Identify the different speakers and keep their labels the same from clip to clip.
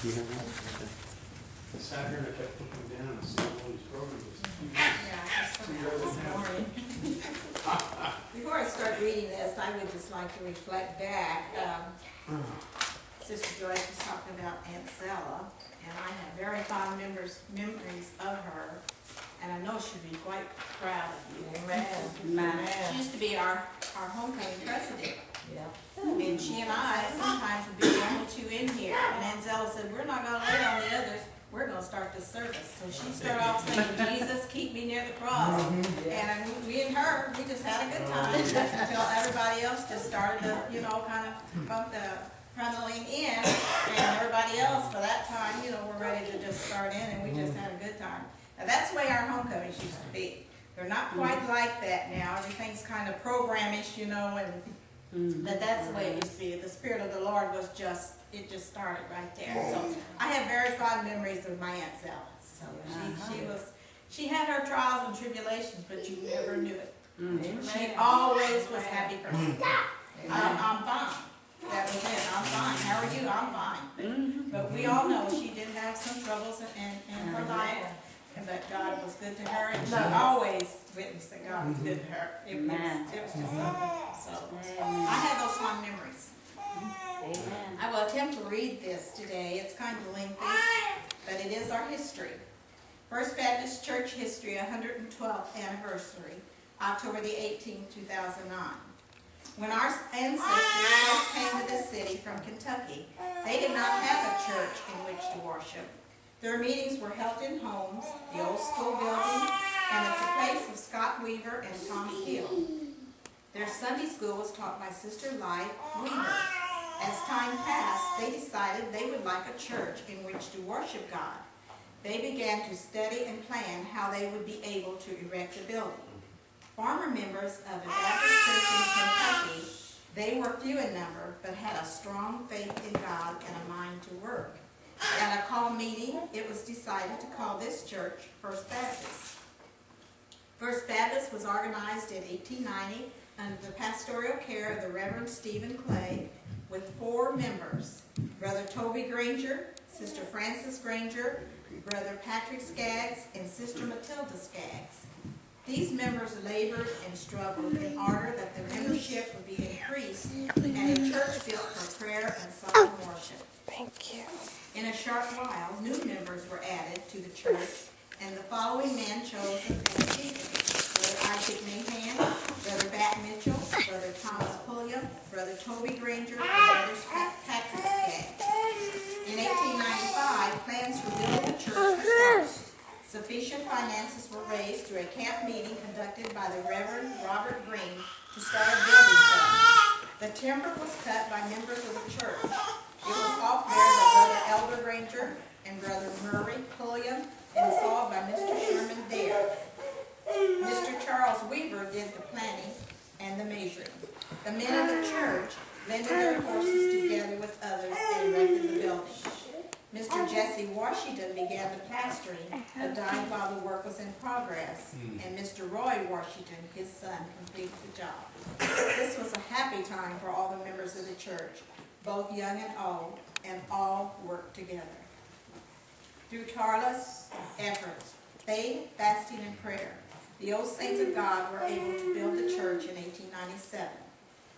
Speaker 1: You have one? Okay.
Speaker 2: I sat here and I kept looking down and seeing all these programs.
Speaker 3: Yeah, just come out this morning. Before I start reading this, I would just like to reflect back. Sister Joyce was talking about Aunt Zella, and I have very fond memories of her, and I know she'd be quite proud of you.
Speaker 4: Amen.
Speaker 3: She used to be our homecoming president.
Speaker 4: Yeah.
Speaker 3: And she and I sometimes would be the only two in here, and Aunt Zella said, "We're not going to wait on the others. We're going to start the service." So she started off saying, "Jesus, keep me near the cross." And we and her, we just had a good time until everybody else just started to, kind of bump the funneling in. And everybody else, for that time, were ready to just start in, and we just had a good time. Now, that's the way our homecomings used to be. They're not quite like that now. Everything's kind of programish, but that's the way it used to be. The Spirit of the Lord was it just started right there. So I have very fond memories of my Aunt Zella. So she had her trials and tribulations, but you never knew it. She always was happy person. I'm fine. That was it. I'm fine. How are you? I'm fine. But we all know she did have some troubles in her life, but God was good to her, and she always witnessed that God was good to her. It was just something. So I have those fond memories.
Speaker 4: Amen.
Speaker 3: I will attempt to read this today. It's kind of lengthy, but it is our history. First Baptist Church History, 112th Anniversary, October the 18th, 2009. When our ancestors first came to this city from Kentucky, they did not have a church in which to worship. Their meetings were held in homes, the old school building, and at the place of Scott Weaver and Tom Steele. Their Sunday school was taught by Sister Light Weaver. As time passed, they decided they would like a church in which to worship God. They began to study and plan how they would be able to erect a building. Former members of a Baptist church in Kentucky, they were few in number, but had a strong faith in God and a mind to work. At a call meeting, it was decided to call this church First Baptist. First Baptist was organized in 1890 under the pastoral care of the Reverend Stephen Clay, with 4 members: Brother Toby Granger, Sister Frances Granger, Brother Patrick Skaggs, and Sister Matilda Skaggs. These members labored and struggled in order that the membership would be increased and a church built for prayer and solemn worship.
Speaker 5: Thank you.
Speaker 3: In a short while, new members were added to the church, and the following men chosen as deacons: Brother Isaac Mahan, Brother Bat Mitchell, Brother Thomas Pulliam, Brother Toby Granger, and Brother Patrick Skaggs. In 1895, plans for building a church were started. Sufficient finances were raised through a camp meeting conducted by the Reverend Robert Green to start a building fund. The timber was cut by members of the church. It was off there by Brother Elder Granger and Brother Murray Pulliam, and saw by Mr. Sherman Dare. Mr. Charles Weaver did the planning and the measuring. The men of the church lended their forces together with others and erected the building. Mr. Jesse Washington began the plastering, but died while the work was in progress, and Mr. Roy Washington, his son, completed the job. This was a happy time for all the members of the church, both young and all worked together. Through tireless efforts, faith, fasting, and prayer, the old saints of God were able to build the church in 1897.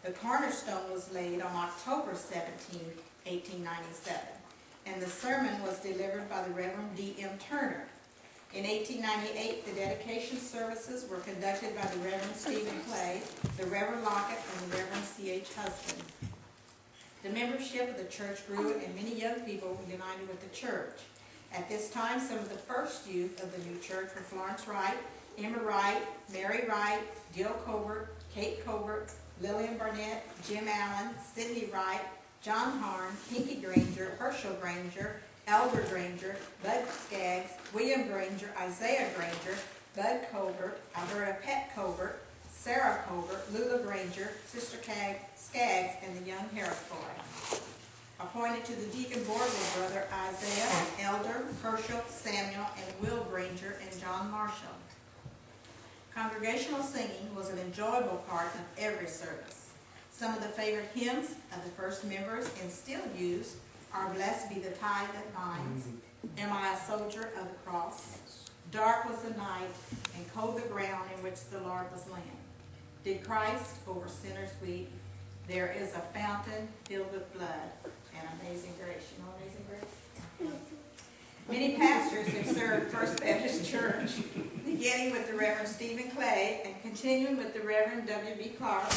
Speaker 3: The cornerstone was laid on October 17, 1897, and the sermon was delivered by the Reverend D.M. Turner. In 1898, the dedication services were conducted by the Reverend Stephen Clay, the Reverend Lockett, and the Reverend C.H. Husband. The membership of the church grew, and many young people were united with the church. At this time, some of the first youth of the new church were Florence Wright, Emma Wright, Mary Wright, Jill Colbert, Kate Colbert, Lillian Barnett, Jim Allen, Sidney Wright, John Harn, Pinky Granger, Herschel Granger, Elder Granger, Bud Skaggs, William Granger, Isaiah Granger, Bud Colbert, Alberta Pet Colbert, Sarah Colbert, Lula Granger, Sister Skaggs, and the young Harris boy. Appointed to the deacon board were Brother Isaiah, Elder, Herschel, Samuel, and Will Granger, and John Marshall. Congregational singing was an enjoyable part of every service. Some of the favorite hymns of the first members, and still used, Our blessed be the tie that binds. Am I a soldier of the cross? Dark was the night, and cold the ground in which the Lord was laying. Did Christ over sinners weep? There is a fountain filled with blood and amazing grace. You know amazing grace? Many pastors have served First Baptist Church, beginning with the Reverend Stephen Clay and continuing with the Reverend W.B. Clark,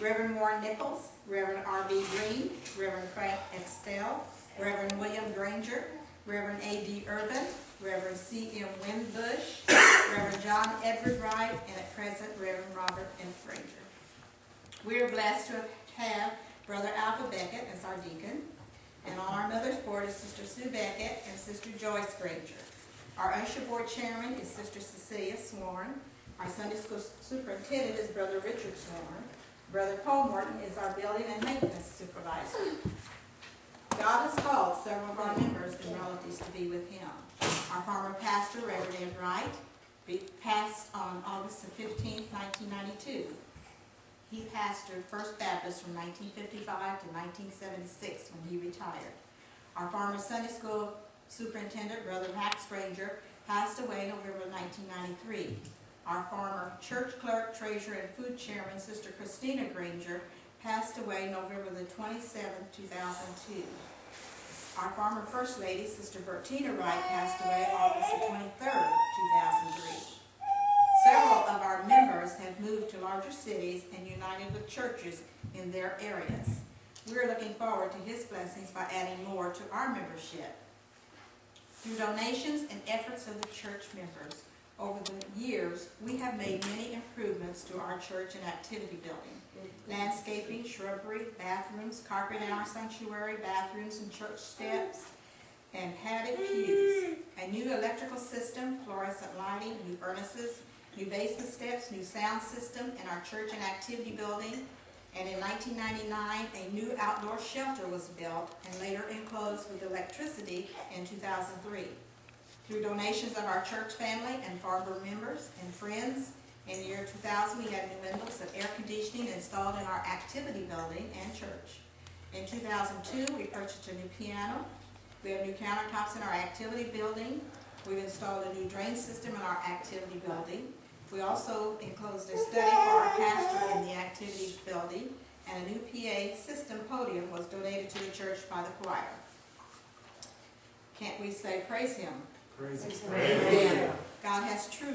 Speaker 3: Reverend Warren Nichols, Reverend R.B. Green, Reverend Frank Estelle, Reverend William Granger, Reverend A.D. Urban, Reverend C.M. Wimbush, Reverend John Edward Wright, and at present, Reverend Robert F. Granger. We are blessed to have Brother Alpha Beckett as our deacon, and on our mother's board is Sister Sue Beckett and Sister Joyce Granger. Our usher board chairman is Sister Cecilia Sworn. Our Sunday school superintendent is Brother Richard Sworn. Brother Paul Morton is our building and maintenance supervisor. God has called several of our members and relatives to be with him. Our former pastor, Reverend Ed Wright, passed on August the 15th, 1992. He pastored First Baptist from 1955 to 1976 when he retired. Our former Sunday school superintendent, Brother Max Granger, passed away November 1993. Our former church clerk, treasurer, and food chairman, Sister Christina Granger, passed away November the 27th, 2002. Our former First Lady, Sister Bertina Wright, passed away August the 23rd, 2003. Several of our members have moved to larger cities and united with churches in their areas. We are looking forward to his blessings by adding more to our membership. Through donations and efforts of the church members, over the years, we have made many improvements to our church and activity building. Landscaping, shrubbery, bathrooms, carpet in our sanctuary, bathrooms and church steps, and padded pews. A new electrical system, fluorescent lighting, new furnaces, new basement steps, new sound system in our church and activity building. And in 1999, a new outdoor shelter was built and later enclosed with electricity in 2003. Through donations of our church family and farmer members and friends, in the year 2000, we had new windows and air conditioning installed in our activity building and church. In 2002, we purchased a new piano. We have new countertops in our activity building. We've installed a new drain system in our activity building. We also enclosed a study for our pastor in the activities building, and a new PA system podium was donated to the church by the choir. Can't we say praise him?
Speaker 2: Praise him.
Speaker 3: God has truly